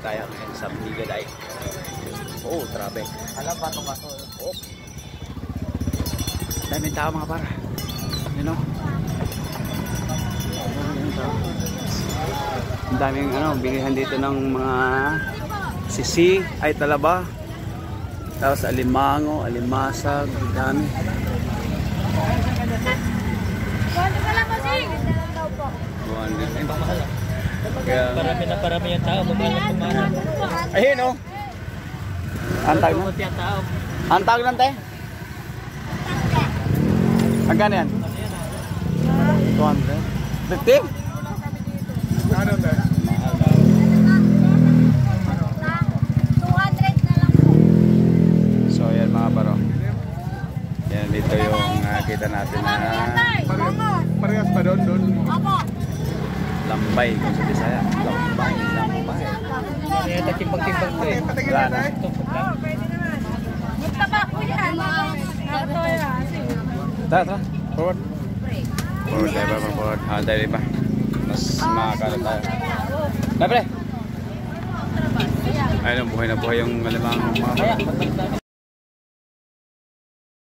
tayo ngayon sa Bigaday. Oh, grabe. Alam ba itong aso? Oh. Daming tao mga par. You know? Ang daming bilihan dito ng mga sisi, ay talaba. Tapos alimango, alimasag, dami. Parami yung tao, bumalang. Ayun o. Antag na? Antag lang tayo? Hanggang yan? 200? 50? Ano tayo? 200 na lang po. So yan mga baro. Yan dito yung kita natin na Parehas ba doon? Opo. lambay kung sa Bisaya. Lambay. Ito timbang-timbang ko eh. Wala na. Magtaba po yan. Tara. Forward. Forward tayo pa. Forward. Tayo pa. Mas makakala tayo. Tara pre. Ayun, buhay na buhay yung malamang mga